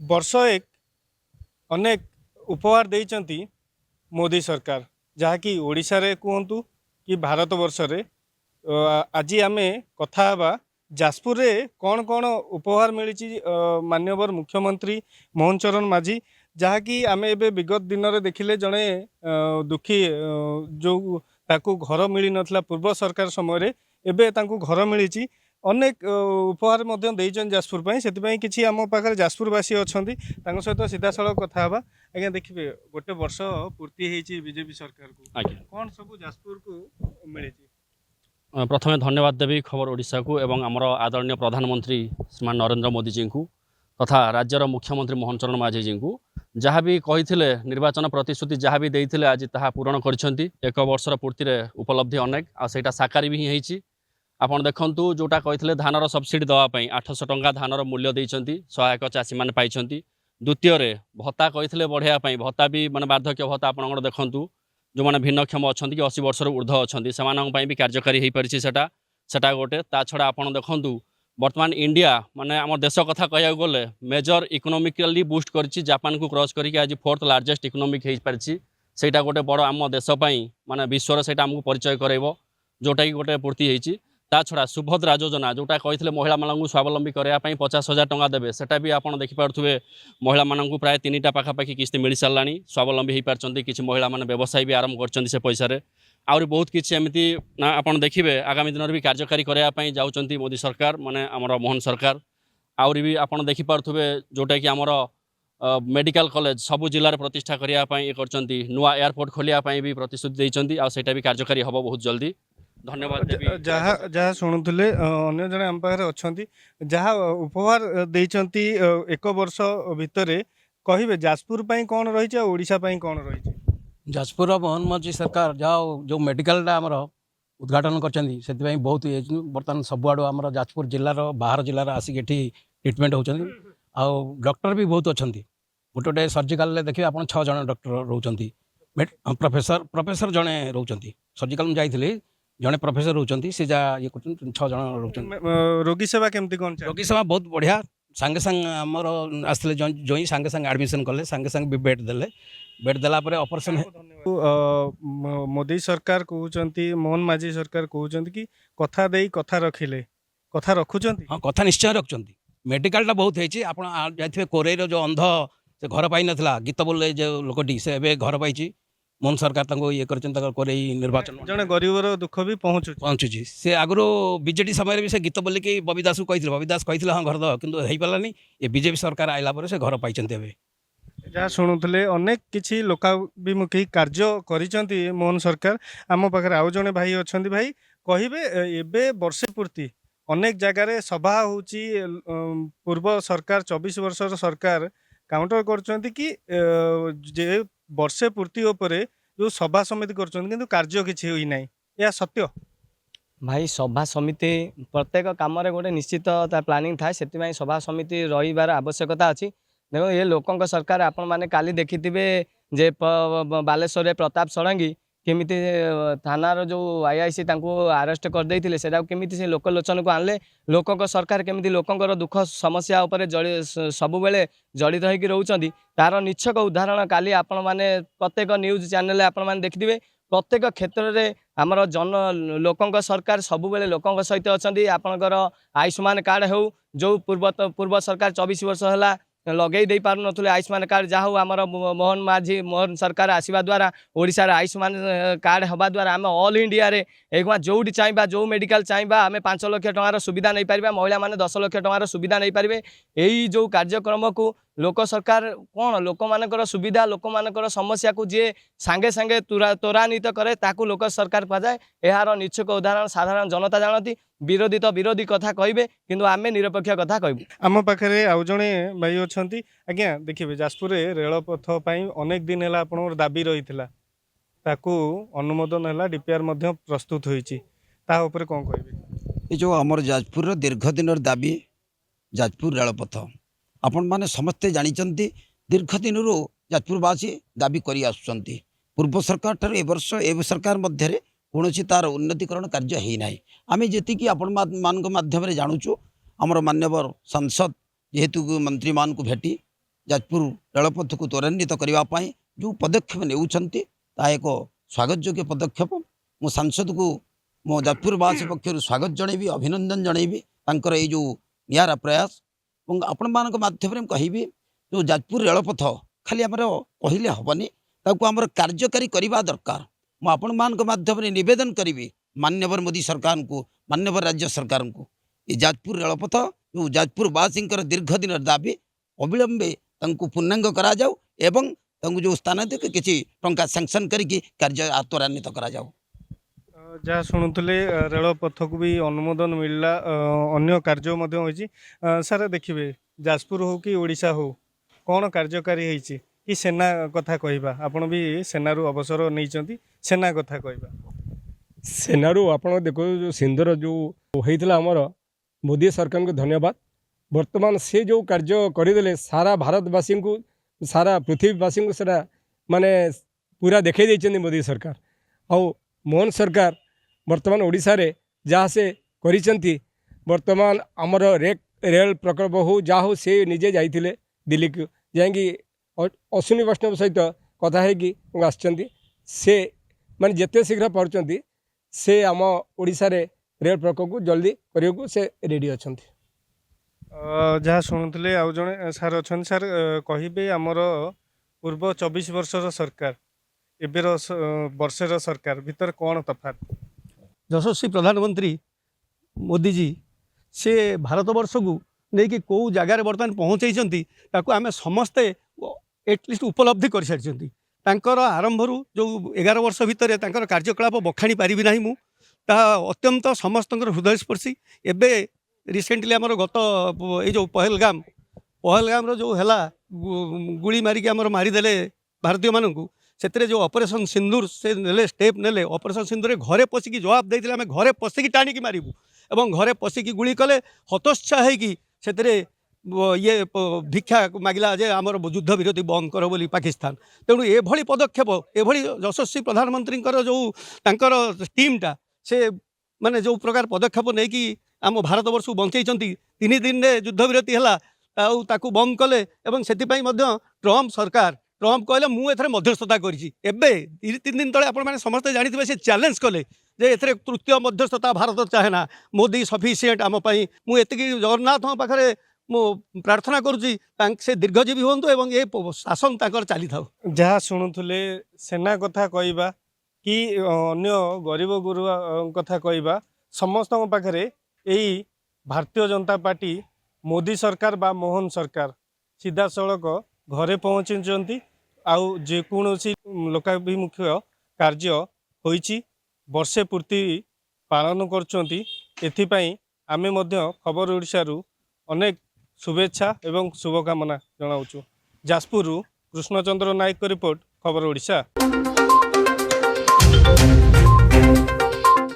वर्ष एक अनेक उपहार देइचंती मोदी सरकार जहाँकि ओडिशा रे कहतु कि भारत वर्ष रे आज आम कथा हवा जाजपुर रे कौन कौन उपहार मिली मान्यवर मुख्यमंत्री मोहन चरण माझी जहाँकि आम एवं विगत दिन में देखिले जड़े दुखी जो ताकू घर मिल नथिला पूर्व सरकार समय एबे तांकू घर मिली अनेक उपहार जाजपुर से किसी आम पाखे जाजपुरवासी अच्छा सहित सीधा सड़क कथा हवा आज्ञा देखिए गोटे वर्ष पूर्ति होती बीजेपी सरकार को कौन सब जाजपुर को मिली। प्रथमे धन्यवाद देवी खबर ओडिशा को एवं आमर आदरणीय प्रधानमंत्री श्रीमान नरेंद्र मोदी जी को तथा राज्यर मुख्यमंत्री मोहन चरण माझी जी को जहाँ भी कही निर्वाचन प्रतिश्रुति जहाँ भी देते आज ताहा पूरण कर एक वर्षर पूर्ति उपलब्धि अनेक आईटा साकार भी होती आपड़ देखु जोटा कही धानर सब्सिडी देवाई 800 टंका धानर मूल्य देती सहायक चाषी मैंने पाई द्वितीय भत्ता कही बढ़ाई भत्ता भी मानने वार्धक्य भत्ता आप देखूँ जो मैंने भिन्नक्षम अच्छा कि 80 वर्ष ऊर्ध्व अच्छा से भी कार्यकारी हो पारी सेटा गोटे ता छड़ा आप देखूँ बर्तमान इंडिया माने आम देश कथा कह गले मेजर इकोनोमिकली बूस्ट कर जापान को क्रॉस करके आज 4th लार्जेस्ट इकोनोमिक हो पारी सेटा गोटे बड़ आम देशपाई माने विश्वर से आमको परिचय कराइब जोटा कि गोटे पूर्ति होती ता छड़ा सुभद्रा योजना जोटा कही महिला मानू स्वावलम्बी करने 50,000 टंका देवे सेटा भी आप देखिपे महिला मानू प्राय 3टा पाखापाखि किस्ती मिल सारा स्वावलम्बी हो पार्टी किसी महिला मैंने व्यवसाय भी आरंभ कर पैसा आउरी बहुत किसी एमती ना आपन देखिए आगामी दिन में भी कार्यकारी करने जाऊँच मोदी सरकार माने आमर मोहन सरकार आउरी भी आपन देखिपे जोटा कि आमर मेडिकल कॉलेज सबु जिले में प्रतिष्ठा करने ये कर नुआ एयरपोर्ट खोलिया भी प्रतिश्रुति देइचंती आ सेटा भी कार्यकारी हम बहुत जल्दी। धन्यवाद जहाँ जहाँ शुणुले अन्य जड़े आम पाखे अच्छा जहाँ उपहार देइचंती एक वर्ष भितर कहे जाजपुर कौन रही ओडिशा कौन रही जाजपुर मोहन माझी सरकार जहाँ जो मेडिकल आमर उद्घाटन कर बहुत बर्तमान सबुआड़ आम जाजपुर जिलार बाहर जिलार आसिक ट्रिटमेंट होती डॉक्टर भी बहुत अच्छा गोटे गोटे सर्जिकाल देखिए आप 6 जन डॉक्टर रोचंती प्रोफेसर जड़े रोचंती सर्जिकाल जाइए जड़े प्रोफेसर रोचंती से जा ये 6 जन रोचंती। रोगी सेवा केमती कौन रोगी सेवा बहुत बढ़िया सांगे सांग आमर आसते जो सांगे सांगे एडमिशन कले सांगे सांगे भी बेड देला परे ऑपरेशन मोदी सरकार कहते मोहन माझी सरकार कहते कि कथा दे कथा रखिले कथा रखुचंती। हाँ कथा निश्चय रखुचंती मेडिकल बहुत होती आप जाइए कोरेर जो अंध से घर पाई नथिला गीत बोले जो लोकटी से एवं घर पाई मोहन सरकार ये कर निर्वाचन जड़े गरीबर दुख भी पहुँचुची से आगु बीजेडी समय भी से गीत बोलिकी बबी दास को बबी दास कही हाँ घर दे कि पारानी ये बीजेपी सरकार आइला पर से घर पाई जहाँ शुणुले अनेक किसी लोकाभिमुखी कार्य करिसेंती मोहन सरकार आम पाखे आउ जड़े भाई अच्छा भाई कहे एबे वर्षे पूर्ति अनेक जगार सभा होची पूर्व सरकार 24 वर्षर सरकार काउंटर करचंती कि जे वर्षे पूर्ति उपरे जो सभा समिति करचंती किंतु कार्य किछि होई नाही या सत्य भाई सभा समिति प्रत्येक काम गोटे निश्चित प्लानिंग थाए से सभा समिति रहीबार आवश्यकता अच्छी देखो ये लोकों सरकार आपण मैंने काली देखि जे बालेश्वर प्रताप षडंगी केमी थानार जो आईआईसी आरेस्ट करदे से केमी से लोकलोचन को आणले लोकों सरकार केमी लोकों दुख समस्या उपरे सबु बेले जड़ित होकर रोचंती तार निच्छक उदाहरण काली आपण माने प्रत्येक न्यूज चैनल आपण माने देखिथिबे प्रत्येक क्षेत्र में आमर जन लोकों सरकार सबु बेले लोकों सहित अच्छा आपणकर आयुष्मान कार्ड हो जो पूर्व सरकार 24 वर्ष है लगे दे पार नुले आयुष्मान कार्ड जहाँ आमर मोहन सरकार आसवा द्वारा ओडिशा आयुष्मान कार्ड हवा द्वारा आम ऑल इंडिया रे एक जोटी चाहिए जो मेडिकल चाहिए आम 5 लाख टंकार सुविधा नहीं पारे महिला मैंने 10 लाख टंकार सुविधा नहीं पारे यही जो कार्यक्रम को लोक सरकार कौन लोक मानकर सुविधा लोक मानकर समस्या को जी सांगे सांगे त्वरान्वित करे ताकू लोक सरकार कहुए यार निच्छक उदाहरण साधारण जनता जानती विरोधी तो विरोधी कथा कहे किंतु आमे निरपेक्ष कथा कहबू। आम पाखे आउ जड़े भाई अच्छा आज्ञा देखिए जाजपुर रेलपथ अनेक दिन है आप दाबी रही अनुमोदन है डीपीआर प्रस्तुत होती कौन कहे ये जो आमर जाजपुर दीर्घ दिन दाबी जाजपुर रेलपथ आपण मैंने समस्ते जानते दीर्घ दिन जाजपुरवासी दाबी कर आसुँच पूर्व सरकार ठार ए वर्ष ए सरकार मध्य कौन तार उन्नतिकरण कार्य होना आम जी आपण मान माध्यम जानूँ आमर मान्यवर सांसद जेहेतु मंत्री मान को भेटी ଯାଜପୁର ରେଳପଥକୁ ତ୍ୱରାନ୍ୱିତ କରିବା ପାଇଁ ଯେଉଁ ପଦକ୍ଷେପ ନେଉଛନ୍ତି ତାହା ଏକ ସ୍ୱାଗତଯୋଗ୍ୟ ପଦକ୍ଷେପ। ମୁଁ ସାଂସଦକୁ ମୋ ଯାଜପୁରବାସୀ ପକ୍ଷରୁ ସ୍ୱାଗତ ଜଣାଇବି, ଅଭିନନ୍ଦନ ଜଣାଇବି ତାଙ୍କର ଏଇ ଯେଉଁ ନିଆରା ପ୍ରୟାସ। ଏବଂ ଆପଣମାନଙ୍କ ମାଧ୍ୟମରେ ମୁଁ କହିବି ଯେଉଁ ଯାଜପୁର ରେଳପଥ ଖାଲି ଆମର କହିଲେ ହେବନି, ତାକୁ ଆମର କାର୍ଯ୍ୟକାରୀ କରିବା ଦରକାର। ମୁଁ ଆପଣମାନଙ୍କ ମାଧ୍ୟମରେ ନିବେଦନ କରିବି ମାନ୍ୟବର ମୋଦି ସରକାରଙ୍କୁ, ମାନ୍ୟବର ରାଜ୍ୟ ସରକାରଙ୍କୁ ଏ ଯାଜପୁର ରେଳପଥ ଯେଉଁ ଯାଜପୁରବାସୀଙ୍କର ଦୀର୍ଘ ଦିନର ଦାବି ଅବିଳମ୍ବେ ତାଙ୍କୁ ପୂର୍ଣ୍ଣାଙ୍ଗ କରାଯାଉ ଏବଂ ତାଙ୍କୁ ଯେଉଁ ସ୍ଥାନାନ୍ତରିତ କିଛି ଟଙ୍କା ସାଂସନ୍ କରିକି କାର୍ଯ୍ୟ ତ୍ୱରାନ୍ୱିତ କରାଯାଉ। ଯାହା ଶୁଣୁଥିଲେ ରେଳପଥକୁ ବି ଅନୁମୋଦନ ମିଳିଲା, ଅନ୍ୟ କାର୍ଯ୍ୟ ମଧ୍ୟ ହୋଇଛି। ସାର୍ ଦେଖିବେ ଯାଜପୁର ହଉ କି ଓଡ଼ିଶା ହଉ କ'ଣ କାର୍ଯ୍ୟକାରୀ ହେଇଛି କି ସେନା କଥା କହିବା, ଆପଣ ବି ସେନାରୁ ଅବସର ନେଇଛନ୍ତି, ସେନା କଥା କହିବା। ସେନାରୁ ଆପଣ ଦେଖୁ ସିନ୍ଧୁର ଯେଉଁ ହେଇଥିଲା ଆମର ମୋଦି ସରକାରଙ୍କୁ ଧନ୍ୟବାଦ। ବର୍ତ୍ତମାନ ସେ ଯେଉଁ କାର୍ଯ୍ୟ କରିଦେଲେ ସାରା ଭାରତବାସୀଙ୍କୁ, ସାରା ପୃଥିବୀବାସୀଙ୍କୁ ସେଟା ମାନେ ପୁରା ଦେଖାଇ ଦେଇଛନ୍ତି ମୋଦି ସରକାର। ଆଉ ମୋହନ ସରକାର ବର୍ତ୍ତମାନ ଓଡ଼ିଶାରେ ଯାହା ସେ କରିଛନ୍ତି, ବର୍ତ୍ତମାନ ଆମର ରେଳ ପ୍ରକଳ୍ପ ହଉ ଯାହା ହଉ, ସେ ନିଜେ ଯାଇଥିଲେ ଦିଲ୍ଲୀକୁ, ଯାଇକି ଅଶ୍ୱିନୀ ବୈଷ୍ଣବ ସହିତ କଥା ହେଇକି ଆସିଛନ୍ତି। ସେ ମାନେ ଯେତେ ଶୀଘ୍ର ପାରୁଛନ୍ତି ସେ ଆମ ଓଡ଼ିଶାରେ ରେଳ ପ୍ରକଳ୍ପକୁ ଜଲ୍ଦି କରିବାକୁ ସେ ରେଡ଼ି ଅଛନ୍ତି। ଯାହା ଶୁଣୁଥିଲେ ଆଉ ଜଣେ ସାର୍ ଅଛନ୍ତି। ସାର୍ କହିବେ ଆମର ପୂର୍ବ 24 ବର୍ଷର ସରକାର ଏବେର ବର୍ଷର ସରକାର ଭିତରେ କ'ଣ ତଫାତ୍? ଯଶସ୍ୱୀ ପ୍ରଧାନମନ୍ତ୍ରୀ ମୋଦିଜୀ ସେ ଭାରତବର୍ଷକୁ ନେଇକି କେଉଁ ଜାଗାରେ ବର୍ତ୍ତମାନ ପହଞ୍ଚାଇଛନ୍ତି ତାକୁ ଆମେ ସମସ୍ତେ ଏଟଲିଷ୍ଟ ଉପଲବ୍ଧି କରିସାରିଛନ୍ତି। ତାଙ୍କର ଆରମ୍ଭରୁ ଯେଉଁ 11 ବର୍ଷ ଭିତରେ ତାଙ୍କର କାର୍ଯ୍ୟକଳାପ ବଖାଣି ପାରିବି ନାହିଁ ମୁଁ, ତାହା ଅତ୍ୟନ୍ତ ସମସ୍ତଙ୍କର ହୃଦୟସ୍ପର୍ଶୀ। ଏବେ ରିସେଣ୍ଟଲି ଆମର ଗତ ଏଇ ଯେଉଁ ପହଲଗାମର ଯେଉଁ ହେଲା, ଗୁଳି ମାରିକି ଆମର ମାରିଦେଲେ ଭାରତୀୟମାନଙ୍କୁ, ସେଥିରେ ଯେଉଁ ଅପରେସନ୍ ସିନ୍ଦୁର ସେ ନେଲେ, ଷ୍ଟେପ୍ ନେଲେ, ଅପରେସନ୍ ସିନ୍ଦୁରରେ ଘରେ ପଶିକି ଜବାବ ଦେଇଥିଲେ ଆମେ ଘରେ ପଶିକି ଟାଣିକି ମାରିବୁ, ଏବଂ ଘରେ ପଶିକି ଗୁଳି କଲେ। ହତୋତ୍ସାହ ହେଇକି ସେଥିରେ ଇଏ ଭିକ୍ଷା ମାଗିଲା ଯେ ଆମର ଯୁଦ୍ଧ ବିରତି ବନ୍ଦ କର ବୋଲି ପାକିସ୍ତାନ। ତେଣୁ ଏଭଳି ପଦକ୍ଷେପ, ଏଭଳି ଯଶସ୍ୱୀ ପ୍ରଧାନମନ୍ତ୍ରୀଙ୍କର ଯେଉଁ ତାଙ୍କର ଟିମ୍ଟା, ସେ ମାନେ ଯେଉଁ ପ୍ରକାର ପଦକ୍ଷେପ ନେଇକି ଆମ ଭାରତବର୍ଷକୁ ବଞ୍ଚେଇଛନ୍ତି। 3 ଦିନରେ ଯୁଦ୍ଧ ବିରତି ହେଲା, ଆଉ ତାକୁ ବନ୍ଦ କଲେ। ଏବଂ ସେଥିପାଇଁ ମଧ୍ୟ ଟ୍ରମ୍ପ କହିଲେ ମୁଁ ଏଥିରେ ମଧ୍ୟସ୍ଥତା କରିଛି। ଏବେ 2-3 ଦିନ ତଳେ ଆପଣମାନେ ସମସ୍ତେ ଜାଣିଥିବେ ସେ ଚ୍ୟାଲେଞ୍ଜ କଲେ ଯେ ଏଥିରେ ତୃତୀୟ ମଧ୍ୟସ୍ଥତା ଭାରତ ଚାହେଁ ନା, ମୋଦି ସଫିସିଏଣ୍ଟ ଆମ ପାଇଁ। ମୁଁ ଏତିକି ଜଗନ୍ନାଥଙ୍କ ପାଖରେ ମୁଁ ପ୍ରାର୍ଥନା କରୁଛି ସେ ଦୀର୍ଘଜୀବୀ ହୁଅନ୍ତୁ ଏବଂ ଏ ଶାସନ ତାଙ୍କର ଚାଲିଥାଉ। ଯାହା ଶୁଣୁଥିଲେ ସେନା କଥା କହିବା କି ଅନ୍ୟ ଗରିବ ଗୁରୁବା କଥା କହିବା, ସମସ୍ତଙ୍କ ପାଖରେ ଏଇ ଭାରତୀୟ ଜନତା ପାର୍ଟି ମୋଦି ସରକାର ବା ମୋହନ ସରକାର ସିଧାସଳଖ ଘରେ ପହଞ୍ଚିଛନ୍ତି। ଆଉ ଯେକୌଣସି ଲୋକାଭିମୁଖୀ କାର୍ଯ୍ୟ ହୋଇଛି ବର୍ଷେ ପୂର୍ତ୍ତି ପାଳନ କରୁଛନ୍ତି। ଏଥିପାଇଁ ଆମେ ମଧ୍ୟ ଖବର ଓଡ଼ିଶାରୁ ଅନେକ शुभेच्छा एवं शुभकामना जनाऊँ। जाजपुर कृष्णचंद्र नायक रिपोर्ट खबर ओडिशा।